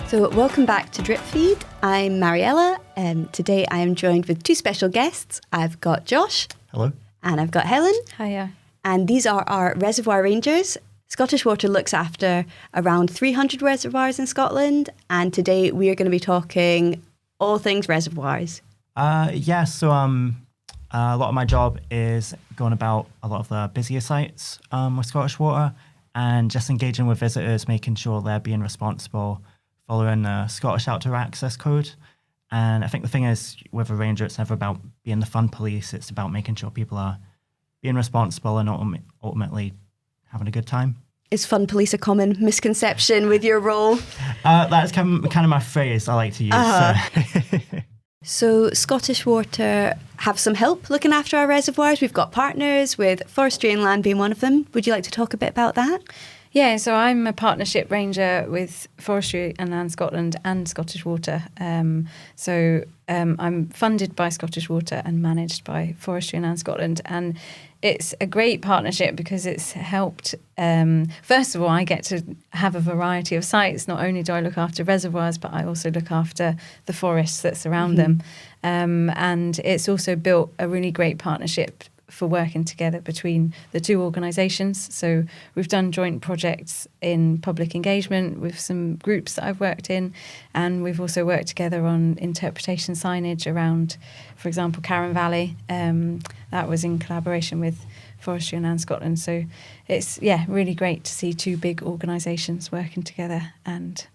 So welcome back to Drip Feed. I'm Mariella, and today I am joined with two special guests. I've got Josh. Hello. And I've got Helen. Hiya. And these are our Reservoir Rangers. Scottish Water looks after around 300 reservoirs in Scotland, and today we are going to be talking all things reservoirs. A lot of my job is going about a lot of the busier sites with Scottish Water and just engaging with visitors, making sure they're being responsible, following the Scottish Outdoor Access Code. And I think the thing is, with a ranger, it's never about being the fun police. It's about making sure people are being responsible and ultimately having a good time. Is fun police a common misconception with your role? That's kind of my phrase I like to use. So Scottish Water have some help looking after our reservoirs. We've got partners, with Forestry and Land being one of them. Would you like to talk a bit about that? Yeah, so I'm a partnership ranger with Forestry and Land Scotland and Scottish Water. I'm funded by Scottish Water and managed by Forestry and Land Scotland. And it's a great partnership because it's helped. First of all, I get to have a variety of sites. Not only do I look after reservoirs, but I also look after the forests that surround them. And it's also built a really great partnership for working together between the two organisations. So we've done joint projects in public engagement with some groups that I've worked in, and we've also worked together on interpretation signage around, for example, Carron Valley. That was in collaboration with Forestry and Land Scotland. So it's, really great to see two big organisations working together and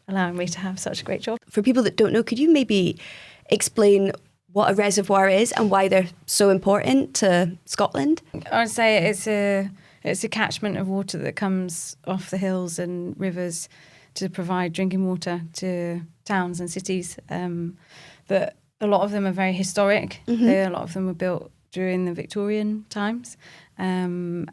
allowing me to have such a great job. For people that don't know, could you maybe explain what a reservoir is and why they're so important to Scotland? I'd say it's a catchment of water that comes off the hills and rivers to provide drinking water to towns and cities. That a lot of them are very historic. A lot of them were built during the Victorian times, and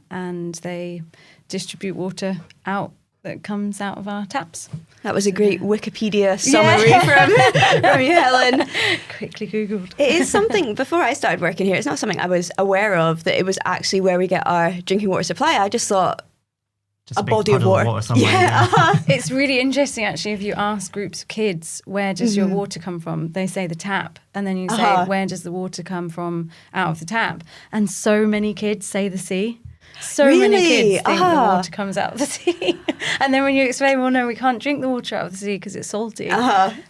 they distribute water out that comes out of our taps. That was a great Wikipedia summary from you, Helen. Quickly Googled. It is something, before I started working here, it's not something I was aware of, that it was actually where we get our drinking water supply. I just thought Just a body of water. Somewhere, It's really interesting, actually, if you ask groups of kids, where does your water come from? They say the tap. And then you say, where does the water come from out of the tap? And so many kids say the sea. So many kids think the water comes out of the sea. And then when you explain, well, no, we can't drink the water out of the sea because it's salty,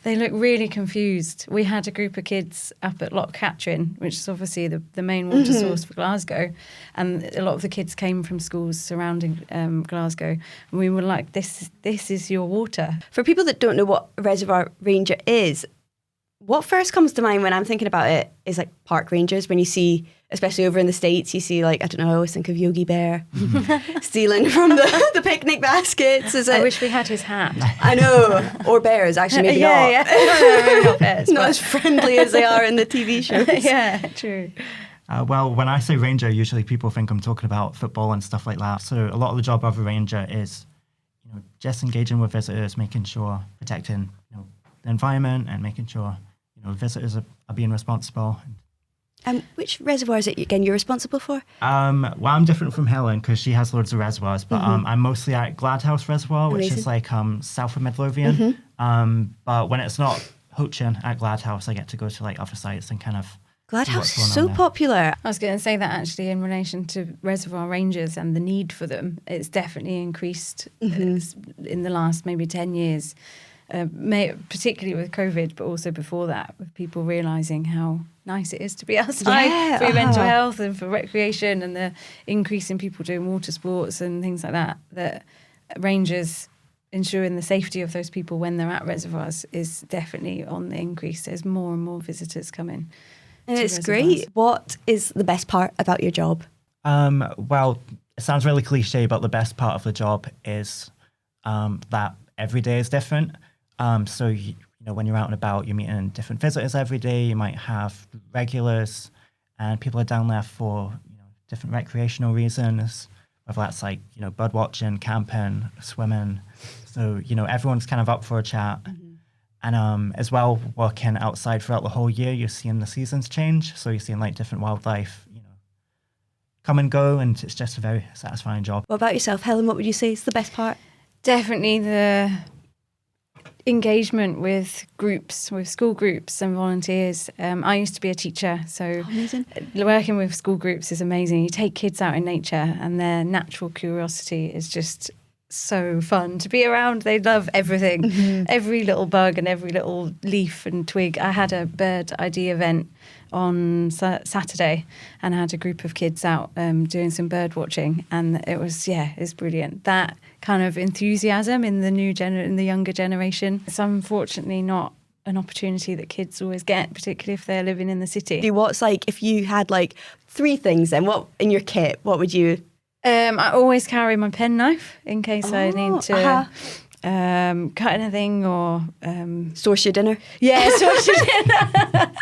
they look really confused. We had a group of kids up at Loch Katrine, which is obviously the main water source for Glasgow. And a lot of the kids came from schools surrounding Glasgow. And we were like, this is your water. For people that don't know what a reservoir ranger is, what first comes to mind when I'm thinking about it is like park rangers. When you see, especially over in the States, you see like, I don't know, I always think of Yogi Bear stealing from the picnic baskets. I wish we had his hat. I know. Or bears, actually, maybe not. Yeah. No, maybe not bears. Not as friendly as they are in the TV shows. Yeah, true. Well, when I say ranger, usually people think I'm talking about football and stuff like that. So a lot of the job of a ranger is, just engaging with visitors, making sure, protecting, the environment and making sure, visitors are being responsible. Which reservoir is it, again, you're responsible for? Well, I'm different from Helen because she has loads of reservoirs, but I'm mostly at Gladhouse Reservoir, which is like south of Midlothian. But when it's not poaching at Gladhouse, I get to go to like other sites and kind of Gladhouse is so popular. I was going to say that actually in relation to reservoir rangers and the need for them, it's definitely increased in the last maybe 10 years. Particularly with COVID, but also before that, with people realising how nice it is to be outside for your mental health and for recreation, and the increase in people doing water sports and things like that, that rangers ensuring the safety of those people when they're at reservoirs is definitely on the increase. There's more and more visitors coming. And it's great. What is the best part about your job? Well, it sounds really cliche, but the best part of the job is that every day is different. So, when you're out and about, you're meeting different visitors every day. You might have regulars, and people are down there for different recreational reasons, whether that's like, bird watching, camping, swimming. So, everyone's kind of up for a chat. And as well, working outside throughout the whole year, you're seeing the seasons change. So you're seeing like different wildlife, come and go, and it's just a very satisfying job. What about yourself, Helen? What would you say is the best part? Definitely engagement with groups, with school groups and volunteers. I used to be a teacher, so Amazing. working with school groups is amazing. You take kids out in nature and their natural curiosity is just so fun to be around. They love everything, every little bug and every little leaf and twig. I had a bird ID event on Saturday and I had a group of kids out doing some bird watching, and it was it's brilliant. That kind of enthusiasm in the younger generation. It's unfortunately not an opportunity that kids always get, particularly if they're living in the city. What's like, if you had like 3 things then, what in your kit, what would you? I always carry my penknife in case I need to cut anything or Source your dinner. Yeah, source your dinner.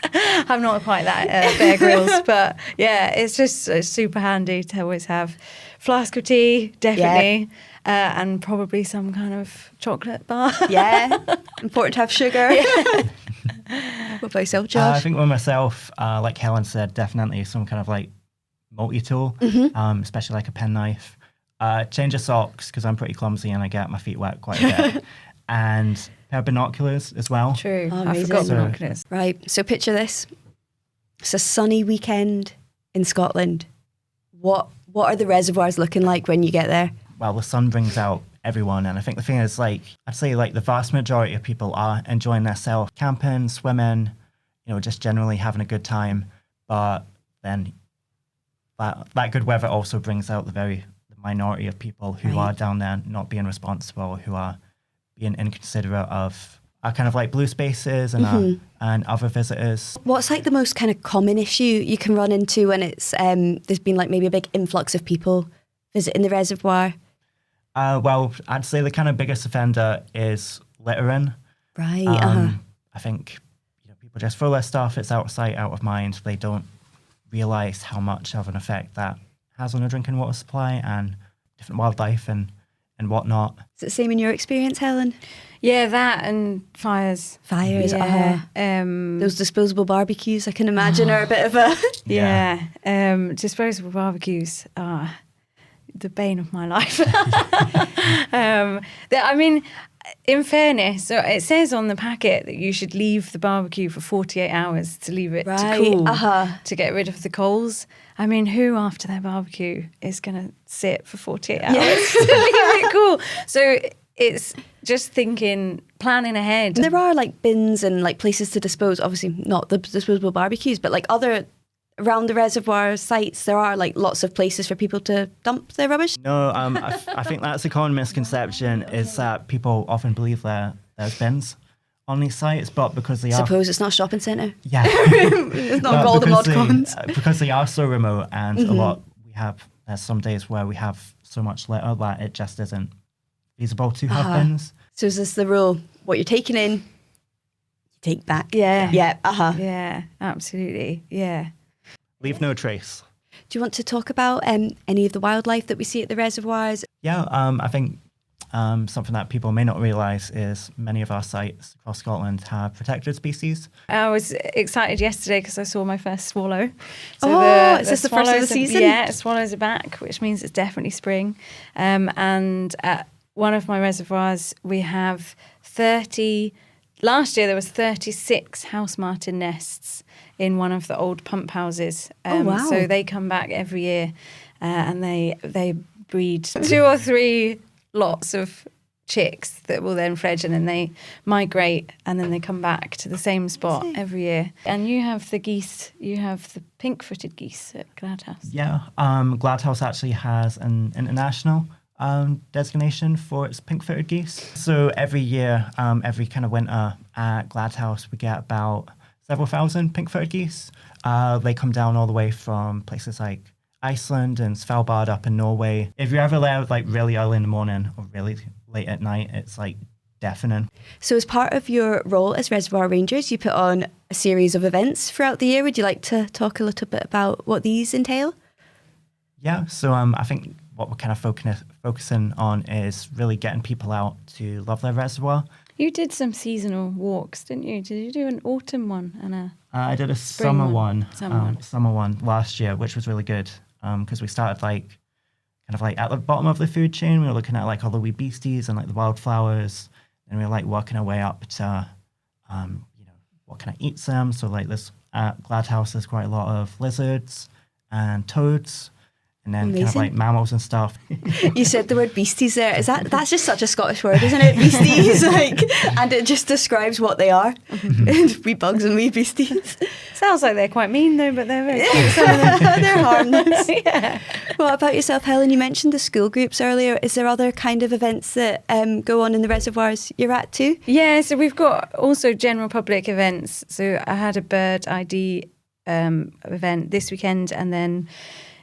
I'm not quite that Bear Grylls, but it's super handy to always have. Flask of tea, definitely, and probably some kind of chocolate bar. Yeah, important to have sugar. What about yourself, Josh? I think with myself, like Helen said, definitely some kind of like multi-tool, especially like a penknife. Change of socks, because I'm pretty clumsy and I get my feet wet quite a bit. And a pair of binoculars as well. True, I amazing. forgot binoculars. Right, so picture this. It's a sunny weekend in Scotland. What are the reservoirs looking like when you get there? Well, the sun brings out everyone, and I think the thing is, like, I'd say like the vast majority of people are enjoying themselves, camping, swimming, just generally having a good time. But then that good weather also brings out the minority of people who are down there not being responsible, who are being inconsiderate of our kind of like blue spaces and other visitors. What's like the most kind of common issue you can run into when it's there's been like maybe a big influx of people visiting the reservoir? Well, I'd say the kind of biggest offender is littering. Right. I think people just throw their stuff. It's out of sight, out of mind. They don't realise how much of an effect that has on the drinking water supply and different wildlife and whatnot. Is it the same in your experience, Helen? Yeah, that and fires. Fires, those disposable barbecues, I can imagine, are a bit of a... Disposable barbecues are the bane of my life. I mean, in fairness, so it says on the packet that you should leave the barbecue for 48 hours to leave it to cool, to get rid of the coals. I mean, who after their barbecue is going to sit for 48 hours to leave it cool? So it's just planning ahead. There are like bins and like places to dispose, obviously not the disposable barbecues, but like other around the reservoir sites, there are like lots of places for people to dump their rubbish. No, I think that's a common misconception, is that people often believe there's bins on these sites, but because they are... Suppose it's not a shopping centre. Yeah. It's not golden mod cons. Because they are so remote, and there's some days where we have so much litter that it just isn't feasible to have bins. So is this the rule? What you're taking in, you take back. Yeah. Yeah. Yeah, absolutely. Yeah. Leave no trace. Do you want to talk about any of the wildlife that we see at the reservoirs? Yeah, I think something that people may not realise is many of our sites across Scotland have protected species. I was excited yesterday because I saw my first swallow. So is this the first of the season? Yeah, swallows are back, which means it's definitely spring. And at one of my reservoirs, we have 30... Last year, there was 36 house martin nests in one of the old pump houses. Wow. So they come back every year and they breed 2 or 3 lots of chicks that will then fledge, and then they migrate and then they come back to the same spot every year. And you have the geese, you have the pink-footed geese at Gladhouse. Yeah, Gladhouse actually has an international designation for its pink-footed geese. So every year, every kind of winter at Gladhouse, we get about several thousand pink-footed geese. They come down all the way from places like Iceland and Svalbard up in Norway. If you're ever there like really early in the morning or really late at night, it's like deafening. So as part of your role as Reservoir Rangers, you put on a series of events throughout the year. Would you like to talk a little bit about what these entail? Yeah, so I think what we're kind of focusing on is really getting people out to love their reservoir. You did some seasonal walks, didn't you? Did you do an autumn one and a I did a summer one last year, which was really good because we started like kind of like at the bottom of the food chain. We were looking at like all the wee beasties and like the wildflowers. and we're like working our way up to, what kind of eats them. So like this at Gladhouse, there's quite a lot of lizards and toads, and then kind of like mammals and stuff. You said the word beasties there. That's just such a Scottish word, isn't it? Beasties, and it just describes what they are. Wee bugs and wee beasties. Sounds like they're quite mean though, but they're very cute. Some of them. They're harmless. Yeah. What about yourself, Helen? You mentioned the school groups earlier. Is there other kind of events that go on in the reservoirs you're at too? Yeah, so we've got also general public events. So I had a bird ID event this weekend, and then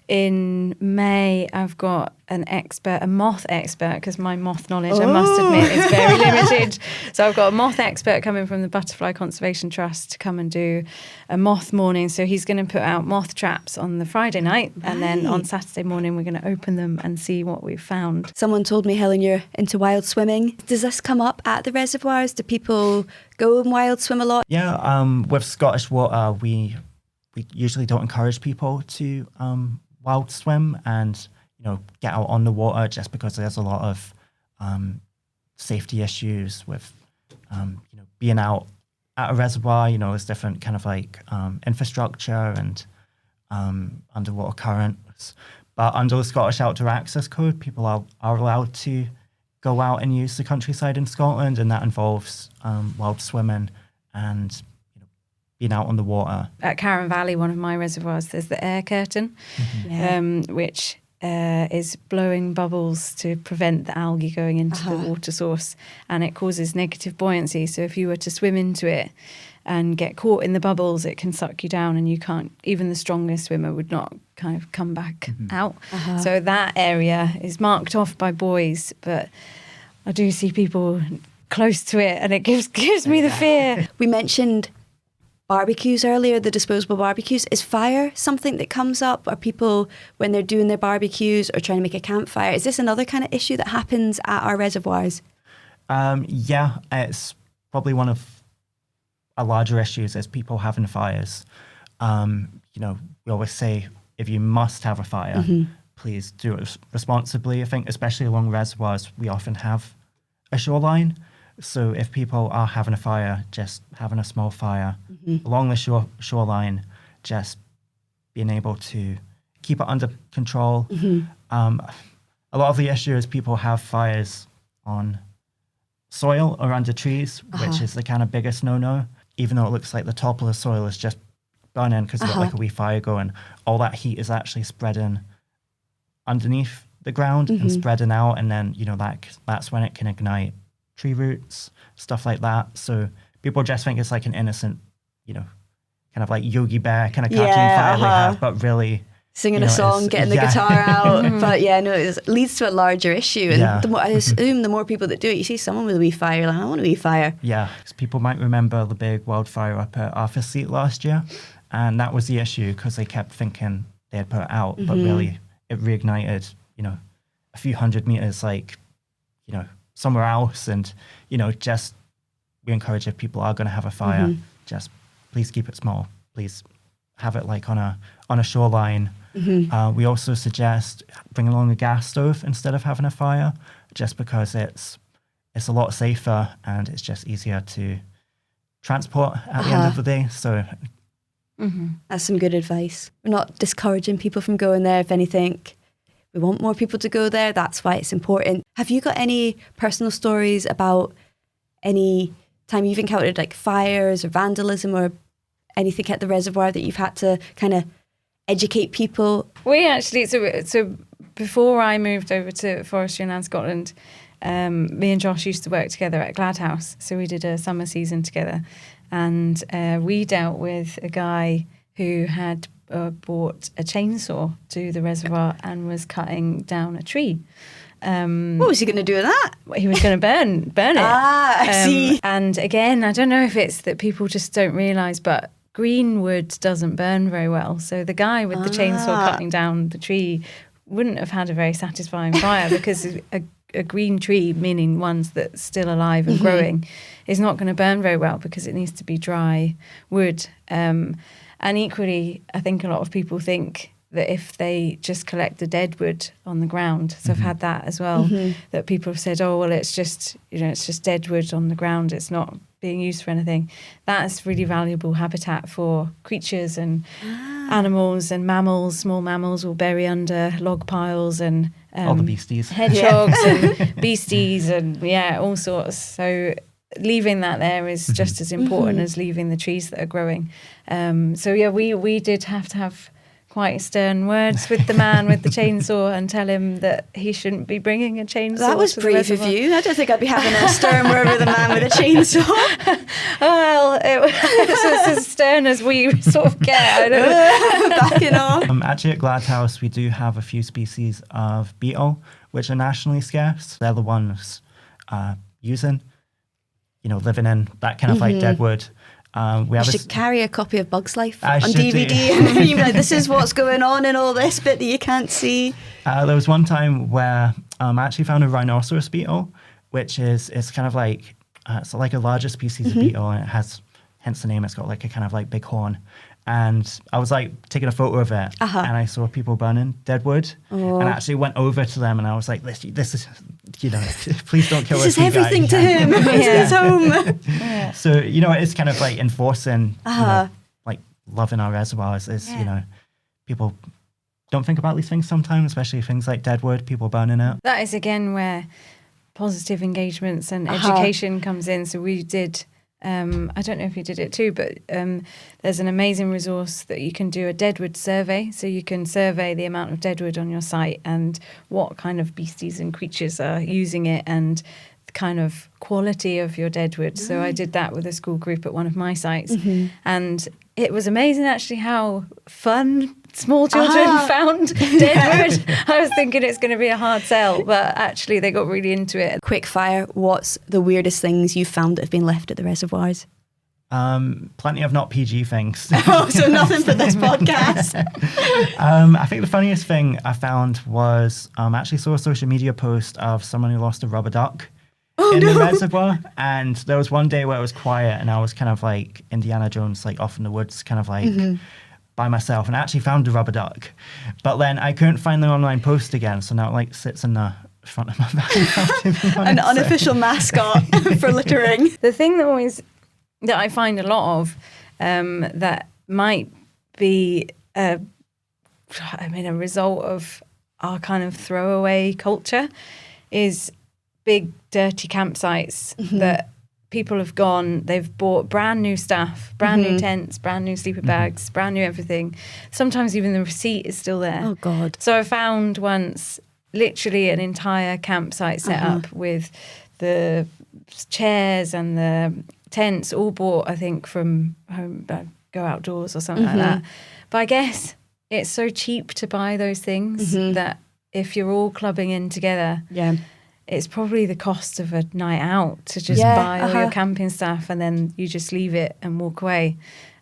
in May, I've got a moth expert, because my moth knowledge, I must admit, is very limited. So I've got a moth expert coming from the Butterfly Conservation Trust to come and do a moth morning. So he's going to put out moth traps on the Friday night, and then on Saturday morning, we're going to open them and see what we've found. Someone told me, Helen, you're into wild swimming. Does this come up at the reservoirs? Do people go and wild swim a lot? Yeah, with Scottish Water, we usually don't encourage people to wild swim and get out on the water, just because there's a lot of safety issues with being out at a reservoir. There's different kind of like infrastructure and underwater currents. But under the Scottish Outdoor Access Code, people are allowed to go out and use the countryside in Scotland, and that involves wild swimming and being out on the water. At Carron Valley, one of my reservoirs, there's the air curtain, which is blowing bubbles to prevent the algae going into the water source, and it causes negative buoyancy. So if you were to swim into it and get caught in the bubbles, it can suck you down, and you can't, even the strongest swimmer would not kind of come back out. So that area is marked off by buoys, but I do see people close to it, and it gives me the fear. We mentioned barbecues earlier, the disposable barbecues. Is fire something that comes up? Are people, when they're doing their barbecues or trying to make a campfire, is this another kind of issue that happens at our reservoirs? Yeah, it's probably one of our larger issues is people having fires. We always say, if you must have a fire, please do it responsibly. I think especially along reservoirs, we often have a shoreline. So if people are having a fire, just having a small fire along the shoreline, just being able to keep it under control. A lot of the issue is people have fires on soil or under trees, which is the kind of biggest no-no. Even though it looks like the top of the soil is just burning because you've got like a wee fire going, all that heat is actually spreading underneath the ground and spreading out, and then that's when it can ignite tree roots, stuff like that. So people just think it's like an innocent, kind of like Yogi Bear kind of cartoon fire they have, but really singing a song, getting the guitar out. But it leads to a larger issue. And the more, I assume the more people that do it, you see someone with a wee fire, you're like, I want a wee fire. Yeah, because people might remember the big wildfire up at Arthur's Seat last year, and that was the issue because they kept thinking they had put it out, but really it reignited, a few hundred meters, somewhere else. And just we encourage, if people are going to have a fire, just please keep it small, please have it like on a shoreline. We also suggest bringing along a gas stove instead of having a fire, just because it's a lot safer and it's just easier to transport at the end of the day. So that's some good advice. We're not discouraging people from going there. If anything, we want more people to go there. That's why it's important. Have you got any personal stories about any time you've encountered like fires or vandalism or anything at the reservoir that you've had to kind of educate people? We actually, so before I moved over to Forestry and Land Scotland, me and Josh used to work together at Gladhouse. So we did a summer season together, and we dealt with a guy who had bought a chainsaw to the reservoir and was cutting down a tree. What was he going to do with that? He was going to burn it. I see. And again, I don't know if it's that people just don't realise, but green wood doesn't burn very well. So the guy with the chainsaw cutting down the tree wouldn't have had a very satisfying fire, because a green tree, meaning ones that's still alive and growing, is not going to burn very well because it needs to be dry wood. And equally, I think a lot of people think that if they just collect the deadwood on the ground, so I've had that as well, that people have said, oh, well, it's just deadwood on the ground, it's not being used for anything. That's really valuable habitat for creatures and animals and mammals. Small mammals will bury under log piles and all the beasties, hedgehogs and beasties and all sorts. So leaving that there is just as important as leaving the trees that are growing. We did have to have quite stern words with the man with the chainsaw and tell him that he shouldn't be bringing a chainsaw. That was brave of you. I don't think I'd be having a stern word with a man with a chainsaw. Well, it's as stern as we sort of get. I don't know. Backing off. Actually, at Gladhouse, we do have a few species of beetle, which are nationally scarce. They're the ones living in that kind of like Deadwood. We should carry a copy of Bug's Life I on should DVD. And you're like, this is what's going on in all this bit that you can't see. There was one time where I actually found a rhinoceros beetle, which is kind of like it's like a larger species of beetle, and it has, hence the name, it's got like a kind of like big horn. And I was like taking a photo of it, and I saw people burning Deadwood, and I actually went over to them, and I was like, "This is, please don't kill us." This is everything to him. This is home. So it's kind of like enforcing, like loving our reservoirs. Is people don't think about these things sometimes, especially things like Deadwood, people burning it. That is again where positive engagements and education comes in. So we did. I don't know if you did it too, but there's an amazing resource that you can do a Deadwood survey. So you can survey the amount of Deadwood on your site and what kind of beasties and creatures are using it and the kind of quality of your Deadwood. So I did that with a school group at one of my sites. And it was amazing actually how fun small children found Deadwood. I was thinking it's going to be a hard sell, but actually they got really into it. Quick fire, what's the weirdest things you've found that have been left at the reservoirs? Plenty of not PG things. So nothing for this podcast. I think the funniest thing I found was actually saw a social media post of someone who lost a rubber duck in the reservoir, and there was one day where it was quiet and I was kind of like Indiana Jones, like off in the woods, kind of like by myself, and I actually found a rubber duck, but then I couldn't find the online post again, so now it like sits in the front of my bag. An unofficial mascot for littering. The thing that I find a lot of that might be a result of our kind of throwaway culture is big dirty campsites that people have gone, they've bought brand new stuff, brand new tents, brand new sleeper bags, brand new everything. Sometimes even the receipt is still there. Oh God. So I found once literally an entire campsite set up with the chairs and the tents all bought, I think, from Home Go Outdoors or something like that. But I guess it's so cheap to buy those things that if you're all clubbing in together, it's probably the cost of a night out to just buy all your camping stuff and then you just leave it and walk away.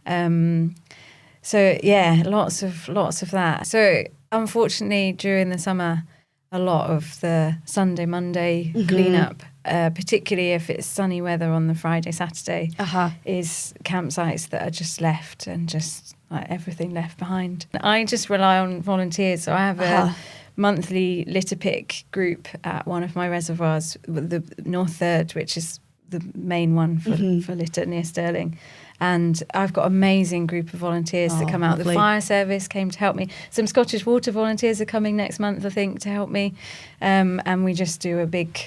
So yeah, lots of that. So unfortunately, during the summer, a lot of the Sunday, Monday cleanup, particularly if it's sunny weather on the Friday, Saturday, is campsites that are just left and just like everything left behind. I just rely on volunteers. So I have a monthly litter pick group at one of my reservoirs, the North Third, which is the main one for litter near Stirling. And I've got an amazing group of volunteers that come out. Lovely. The fire service came to help me. Some Scottish Water volunteers are coming next month, I think, to help me. And we just do a big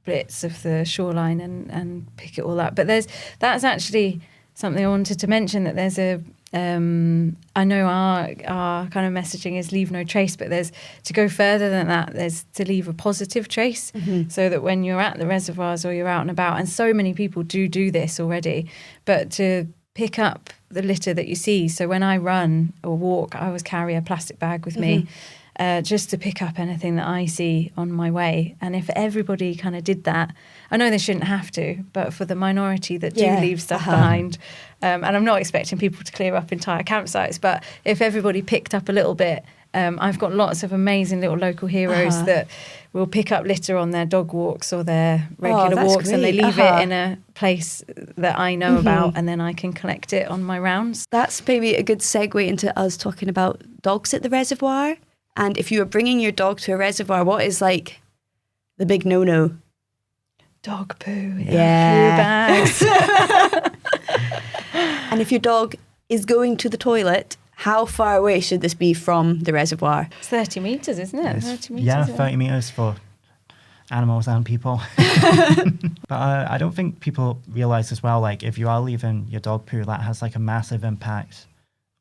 blitz of the shoreline and pick it all up. But that's actually something I wanted to mention, that there's a I know our kind of messaging is leave no trace, but there's to go further than that, there's to leave a positive trace, so that when you're at the reservoirs or you're out and about, and so many people do this already, but to pick up the litter that you see. So when I run or walk, I always carry a plastic bag with me, just to pick up anything that I see on my way. And if everybody kind of did that, I know they shouldn't have to, but for the minority that do leave stuff behind, and I'm not expecting people to clear up entire campsites, but if everybody picked up a little bit I've got lots of amazing little local heroes that will pick up litter on their dog walks or their regular walks, and they leave it in a place that I know about, and then I can collect it on my rounds. That's maybe a good segue into us talking about dogs at the reservoir. And if you were bringing your dog to a reservoir, what is like the big no-no? Dog poo. Yeah. Poo bags. And if your dog is going to the toilet, how far away should this be from the reservoir? It's 30 metres, isn't it? 30 metres. Yeah, 30 metres for animals and people. But I don't think people realise as well, like if you are leaving your dog poo, that has like a massive impact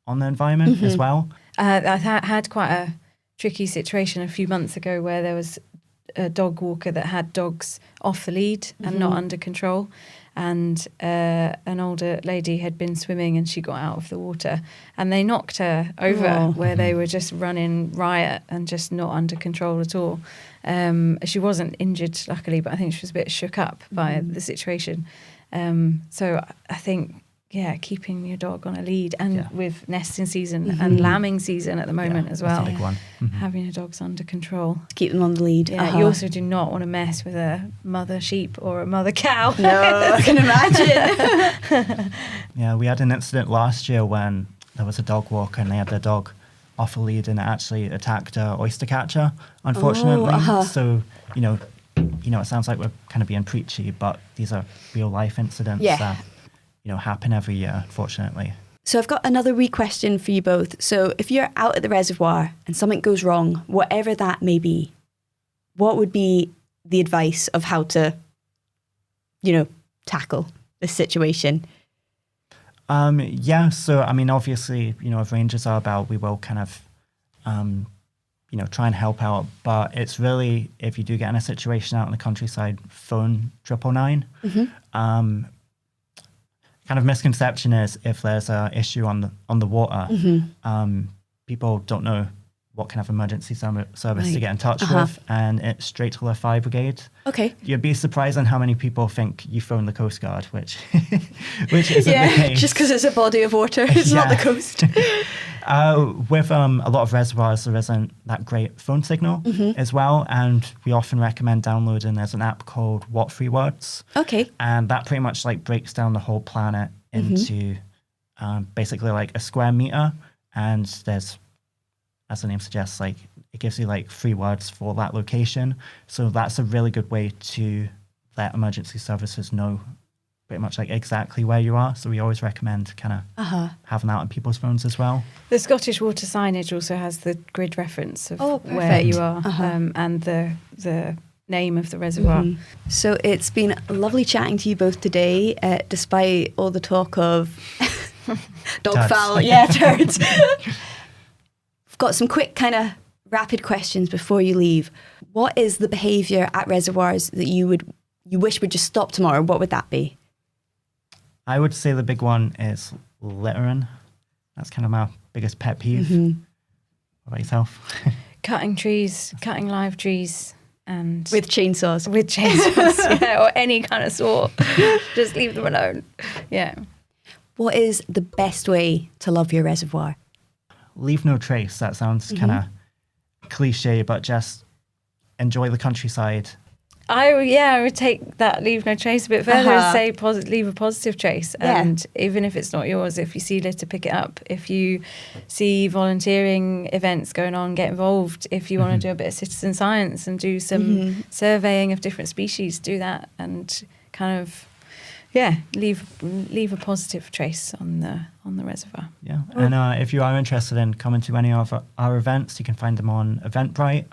on the environment as well. I had quite a tricky situation a few months ago where there was a dog walker that had dogs off the lead and not under control. And an older lady had been swimming and she got out of the water and they knocked her over where they were just running riot and just not under control at all. She wasn't injured, luckily, but I think she was a bit shook up by the situation. So I think, keeping your dog on a lead and with nesting season and lambing season at the moment as well. That's a big one. Having your dogs under control. Keep them on the lead. Yeah, you also do not want to mess with a mother sheep or a mother cow. No, I can imagine. Yeah, we had an incident last year when there was a dog walker and they had their dog off a lead and it actually attacked a oyster catcher, unfortunately. So, you know, it sounds like we're kind of being preachy, but these are real life incidents that, happen every year, unfortunately. So I've got another wee question for you both. So if you're out at the reservoir and something goes wrong, whatever that may be, what would be the advice of how to, tackle this situation? So, I mean, obviously, if rangers are about, we will kind of, try and help out. But it's really, if you do get in a situation out in the countryside, phone 999. Kind of misconception is if there's an issue on the water, people don't know what kind of emergency service to get in touch with, and it's straight to the fire brigade. Okay. You'd be surprised on how many people think you phone the Coast Guard, which isn't the case. Just because it's a body of water, it's not the coast. With a lot of reservoirs, there isn't that great phone signal as well, and we often recommend downloading. There's an app called What3Words. Okay. And that pretty much like breaks down the whole planet into basically like a square meter, and there's, as the name suggests, like it gives you like 3 words for that location. So that's a really good way to let emergency services know pretty much like exactly where you are. So we always recommend kind of having that on people's phones as well. The Scottish Water signage also has the grid reference of where perfect. you are and the name of the reservoir. So it's been lovely chatting to you both today, despite all the talk of dog fowl. Turds. I've got some quick kind of rapid questions before you leave. What is the behaviour at reservoirs that you wish would just stop tomorrow? What would that be? I would say the big one is littering. That's kind of my biggest pet peeve. What about yourself? Cutting trees, cutting live trees. And with chainsaws. Or any kind of saw. Just leave them alone. Yeah. What is the best way to love your reservoir? Leave no trace. That sounds kind of cliche, but just enjoy the countryside. I would take that leave no trace a bit further and say leave a positive trace. And even if it's not yours, if you see litter, pick it up. If you see volunteering events going on, get involved. If you want to do a bit of citizen science and do some surveying of different species, do that and kind of leave a positive trace on the reservoir. Yeah, and if you are interested in coming to any of our events, you can find them on Eventbrite,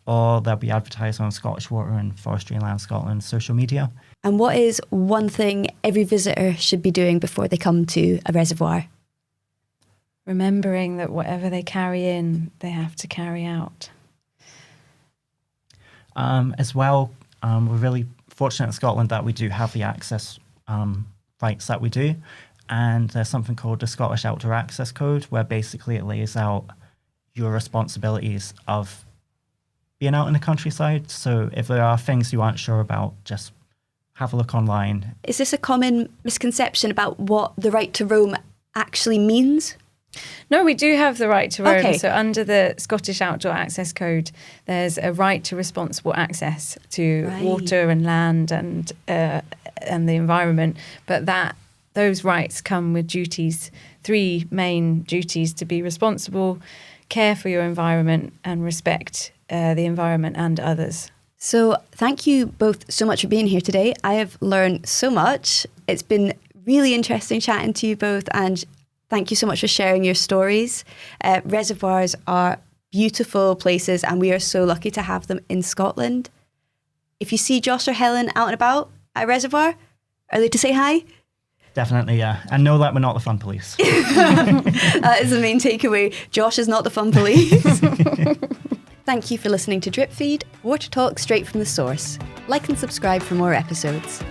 or they'll be advertised on Scottish Water and Forestry and Land Scotland social media. And what is one thing every visitor should be doing before they come to a reservoir? Remembering that whatever they carry in, they have to carry out. As well, we're really fortunate in Scotland that we do have the access rights that we do. And there's something called the Scottish Outdoor Access Code, where basically it lays out your responsibilities of being out in the countryside. So if there are things you aren't sure about, just have a look online. Is this a common misconception about what the right to roam actually means? No, we do have the right to roam. Okay. So under the Scottish Outdoor Access Code, there's a right to responsible access to water and land and the environment. But those rights come with duties, 3 main duties: to be responsible, care for your environment, and respect the environment and others. So thank you both so much for being here today. I have learned so much. It's been really interesting chatting to you both, and thank you so much for sharing your stories. Reservoirs are beautiful places, and we are so lucky to have them in Scotland. If you see Josh or Helen out and about at Reservoir, are they to say hi? Definitely, yeah. And know that we're not the fun police. That is the main takeaway. Josh is not the fun police. Thank you for listening to Drip Feed, water talk straight from the source. Like and subscribe for more episodes.